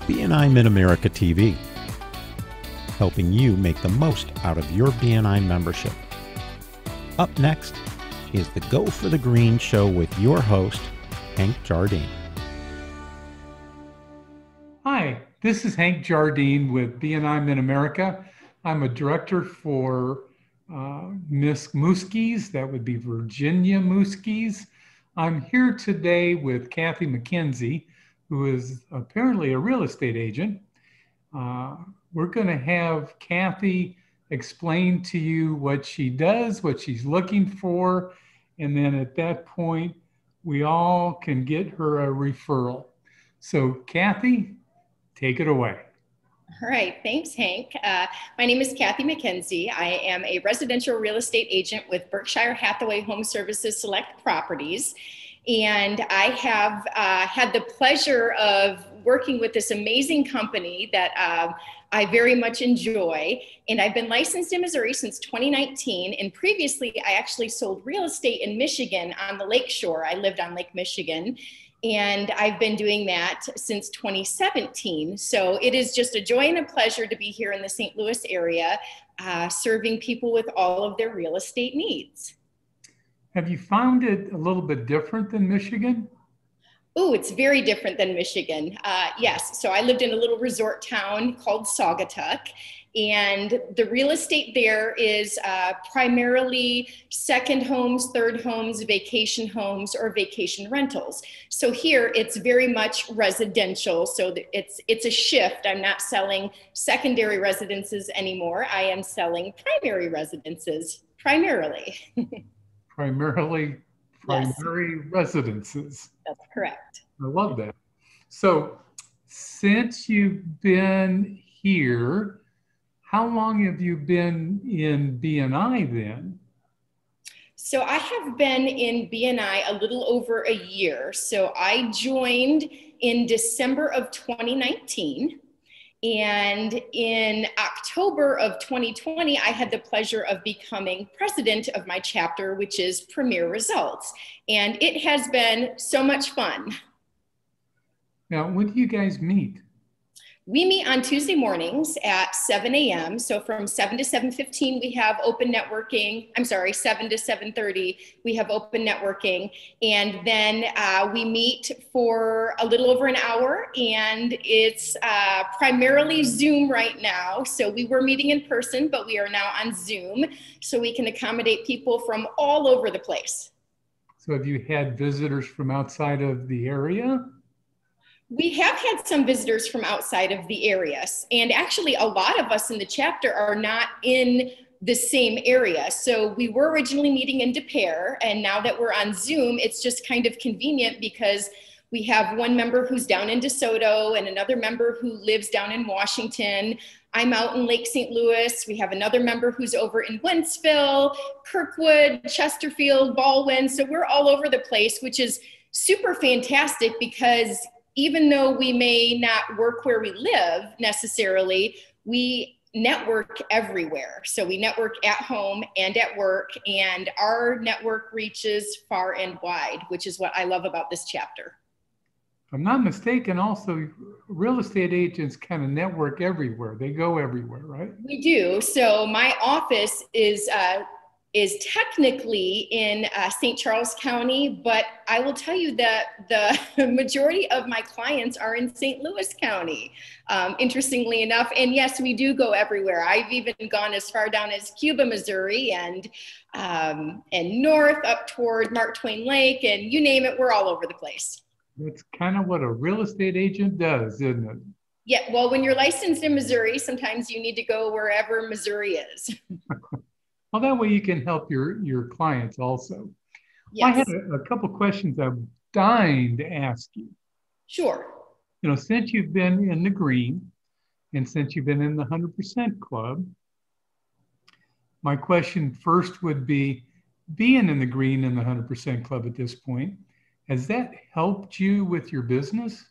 BNI MidAmerica TV, helping you make the most out of your BNI membership. Up next is the Go for the Green show with your host, Hank Jardine. Hi, this is Hank Jardine with BNI MidAmerica. I'm a director for Miss Muskies, that would be Virginia Muskies. I'm here today with Kathi McKenzie, who is apparently a real estate agent. We're going to have Kathi explain to you what she does, what she's looking for, and then at that point, we all can get her a referral. So Kathi, take it away. All right, thanks, Hank. My name is Kathi McKenzie. I am a residential real estate agent with Berkshire Hathaway Home Services Select Properties. And I have had the pleasure of working with this amazing company that I very much enjoy. And I've been licensed in Missouri since 2019. And previously, I actually sold real estate in Michigan on the lake shore. I lived on Lake Michigan. And I've been doing that since 2017. So it is just a joy and a pleasure to be here in the St. Louis area, serving people with all of their real estate needs. Have you found it a little bit different than Michigan? Oh, it's very different than Michigan. Yes, so I lived in a little resort town called Saugatuck, and the real estate there is primarily second homes, third homes, vacation homes, or vacation rentals. So here it's very much residential. So it's a shift. I'm not selling secondary residences anymore. I am selling primary residences primarily. Primary Yes. residences. That's correct. I love that. So since you've been here, how long have you been in BNI then? So I have been in BNI a little over a year. So I joined in December of 2019. And in October of 2020, I had the pleasure of becoming president of my chapter, which is Premier Results. And it has been so much fun. Now, when do you guys meet? We meet on Tuesday mornings at 7 a.m. So from 7 to 7:15, we have open networking. I'm sorry, 7 to 7:30, we have open networking. And then we meet for a little over an hour, and it's primarily Zoom right now. So we were meeting in person, but we are now on Zoom, so we can accommodate people from all over the place. So have you had visitors from outside of the area? We have had some visitors from outside of the area, and actually a lot of us in the chapter are not in the same area. So we were originally meeting in Des Peres, and now that we're on Zoom, it's just kind of convenient because we have one member who's down in DeSoto and another member who lives down in Washington. I'm out in Lake St. Louis. We have another member who's over in Wentzville, Kirkwood, Chesterfield, Baldwin. So we're all over the place, which is super fantastic because even though we may not work where we live necessarily, we network everywhere. So we network at home and at work, and our network reaches far and wide, which is what I love about this chapter. If I'm not mistaken, also real estate agents kind of network everywhere. They go everywhere, right? We do. So my office is technically in St. Charles County, but I will tell you that the majority of my clients are in St. Louis County, interestingly enough. And yes, we do go everywhere. I've even gone as far down as Cuba, Missouri, and north up toward Mark Twain Lake, and you name it, we're all over the place. That's kind of what a real estate agent does, isn't it? Yeah, well, when you're licensed in Missouri, sometimes you need to go wherever Missouri is. Well, that way you can help your clients also. Yes. I had a couple questions I'm dying to ask you. Sure. You know, since you've been in the green and since you've been in the 100% club, my question first would be, being in the green and the 100% club at this point, has that helped you with your business?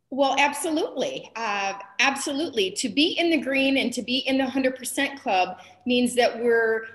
Well, absolutely. Absolutely. To be in the green and to be in the 100% club means that we're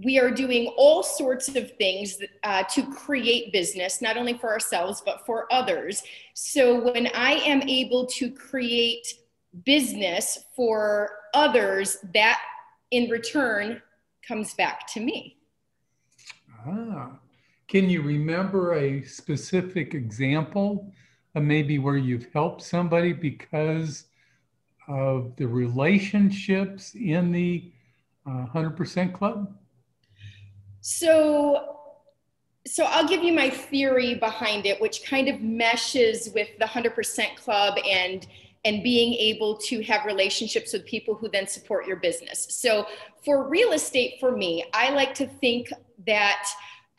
we are doing all sorts of things to create business, not only for ourselves, but for others. So when I am able to create business for others, that in return comes back to me. Can you remember a specific example of maybe where you've helped somebody because of the relationships in the 100% Club? So I'll give you my theory behind it, which kind of meshes with the 100% Club and being able to have relationships with people who then support your business. So for real estate, for me, I like to think that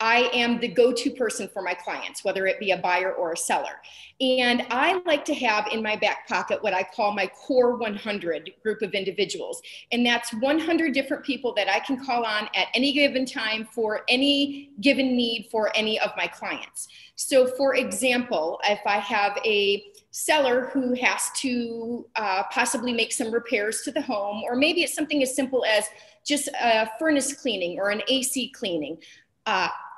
I am the go-to person for my clients, whether it be a buyer or a seller. And I like to have in my back pocket what I call my core 100 group of individuals. And that's 100 different people that I can call on at any given time for any given need for any of my clients. So for example, if I have a seller who has to possibly make some repairs to the home, or maybe it's something as simple as just a furnace cleaning or an AC cleaning,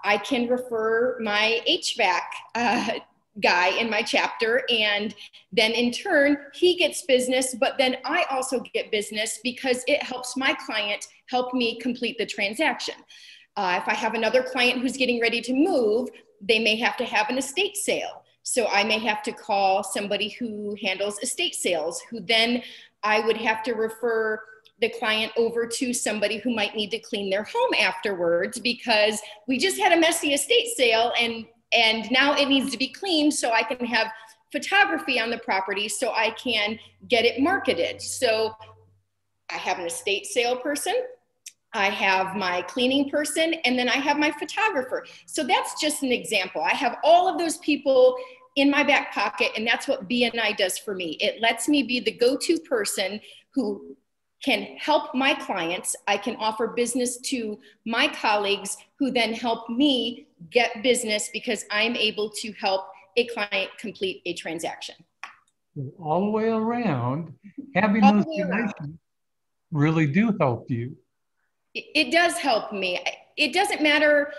I can refer my HVAC guy in my chapter, and then in turn, he gets business, but then I also get business because it helps my client help me complete the transaction. If I have another client who's getting ready to move, they may have to have an estate sale. So I may have to call somebody who handles estate sales, who then I would have to refer the client over to somebody who might need to clean their home afterwards, because we just had a messy estate sale and now it needs to be cleaned so I can have photography on the property so I can get it marketed. So I have an estate sale person, I have my cleaning person, and then I have my photographer. So that's just an example. I have all of those people in my back pocket, and that's what BNI does for me. It lets me be the go-to person who can help my clients. I can offer business to my colleagues who then help me get business because I'm able to help a client complete a transaction. All the way around, having those relations really do help you. It does help me. It doesn't matter.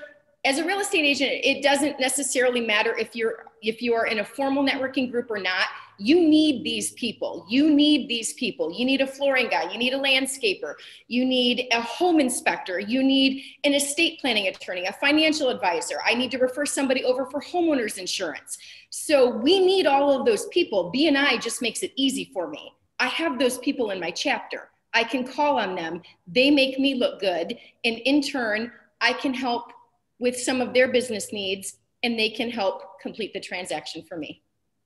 As a real estate agent, it doesn't necessarily matter if you are in a formal networking group or not. You need these people. You need these people. You need a flooring guy. You need a landscaper. You need a home inspector. You need an estate planning attorney, a financial advisor. I need to refer somebody over for homeowners insurance. So we need all of those people. BNI just makes it easy for me. I have those people in my chapter. I can call on them. They make me look good. And in turn, I can help with some of their business needs, and they can help complete the transaction for me.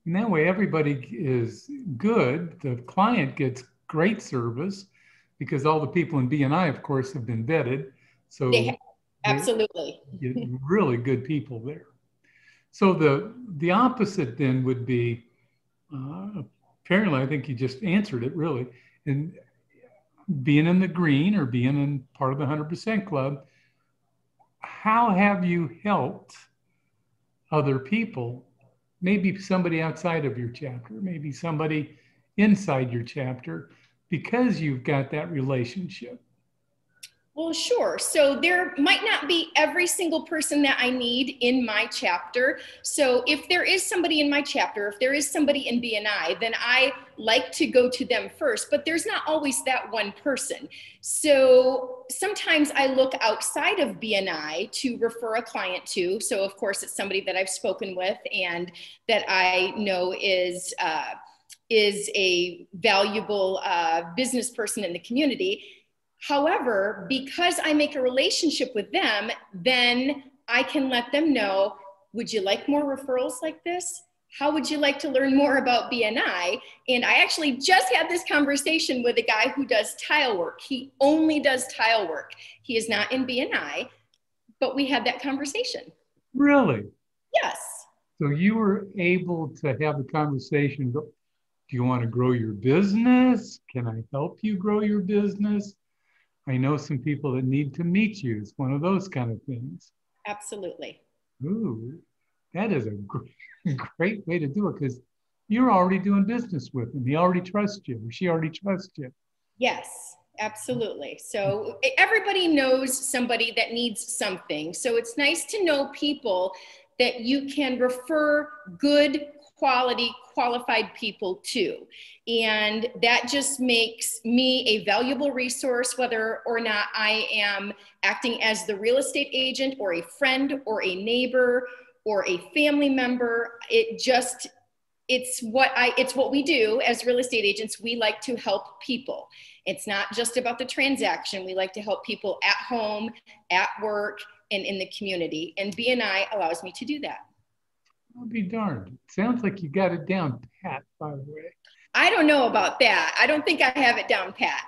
And that way everybody is good. The client gets great service because all the people in BNI, of course, have been vetted. So absolutely get really good people there. So the opposite then would be, apparently, I think you just answered it really, and being in the green or being in part of the 100% Club, how have you helped other people? Maybe somebody outside of your chapter, maybe somebody inside your chapter, because you've got that relationship. Well, sure. So there might not be every single person that I need in my chapter. So if there is somebody in my chapter, if there is somebody in BNI, then I like to go to them first, but there's not always that one person. So sometimes I look outside of BNI to refer a client to. So of course it's somebody that I've spoken with and that I know is a valuable business person in the community. However, because I make a relationship with them, then I can let them know, would you like more referrals like this? How would you like to learn more about BNI? And I actually just had this conversation with a guy who does tile work. He only does tile work. He is not in BNI, but we had that conversation. Really? Yes. So you were able to have a conversation. Do you want to grow your business? Can I help you grow your business? I know some people that need to meet you. It's one of those kind of things. Absolutely. Ooh, that is a great way to do it because you're already doing business with him. He already trusts you. Or she already trusts you. Yes, Absolutely. So everybody knows somebody that needs something. So it's nice to know people that you can refer good quality, qualified people to. And that just makes me a valuable resource, whether or not I am acting as the real estate agent or a friend or a neighbor or a family member. It's what we do as real estate agents. We like to help people. It's not just about the transaction. We like to help people at home, at work, and in the community. And BNI allows me to do that. I'll be darned. Sounds like you got it down pat, by the way. I don't know about that. I don't think I have it down pat.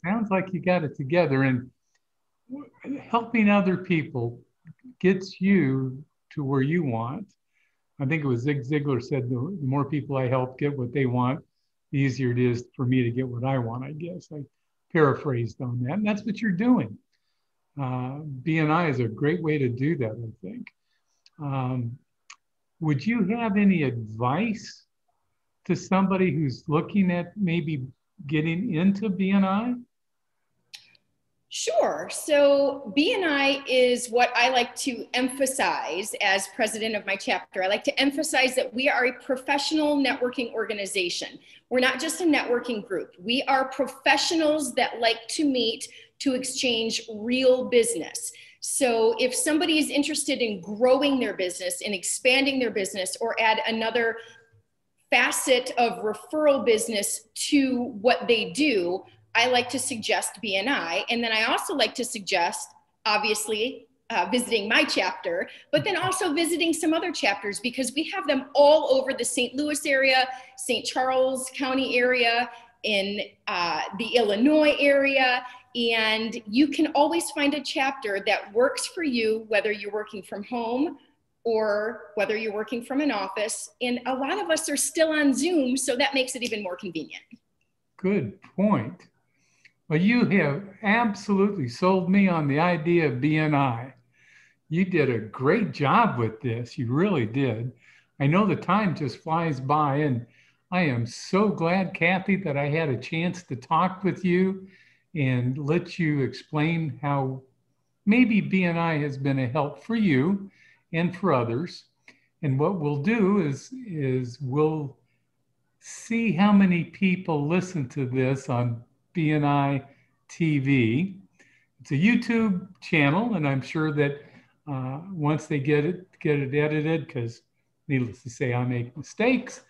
Sounds like you got it together. And helping other people gets you to where you want. I think it was Zig Ziglar said, the more people I help get what they want, the easier it is for me to get what I want, I guess. I paraphrased on that. And that's what you're doing. BNI is a great way to do that, I think. Would you have any advice to somebody who's looking at maybe getting into BNI? Sure. So BNI is what I like to emphasize as president of my chapter. I like to emphasize that we are a professional networking organization. We're not just a networking group. We are professionals that like to meet to exchange real business. So if somebody is interested in growing their business and expanding their business, or add another facet of referral business to what they do, I like to suggest BNI. And then I also like to suggest, obviously, visiting my chapter, but then also visiting some other chapters, because we have them all over the St. Louis area, St. Charles County area, in the Illinois area. And you can always find a chapter that works for you, whether you're working from home or whether you're working from an office. And a lot of us are still on Zoom, so that makes it even more convenient. Good point. Well, you have absolutely sold me on the idea of BNI. You did a great job with this. You really did. I know the time just flies by, and I am so glad, Kathi, that I had a chance to talk with you and let you explain how maybe BNI has been a help for you and for others. And what we'll do is we'll see how many people listen to this on BNI TV. It's a YouTube channel, and I'm sure that once they get it edited, because needless to say, I make mistakes,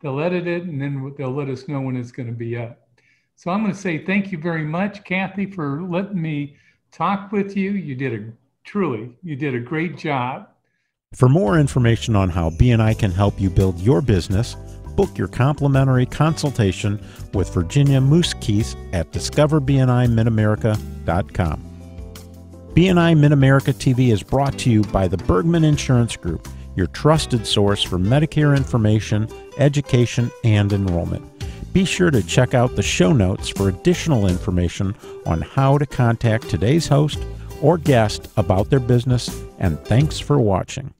they'll edit it, and then they'll let us know when it's going to be up. So I'm going to say thank you very much, Kathi, for letting me talk with you. You did a great job. For more information on how BNI can help you build your business, book your complimentary consultation with Virginia Mooskies at discoverbnimidamerica.com. BNI MidAmerica TV is brought to you by the Bergman Insurance Group, your trusted source for Medicare information, education, and enrollment. Be sure to check out the show notes for additional information on how to contact today's host or guest about their business, and thanks for watching.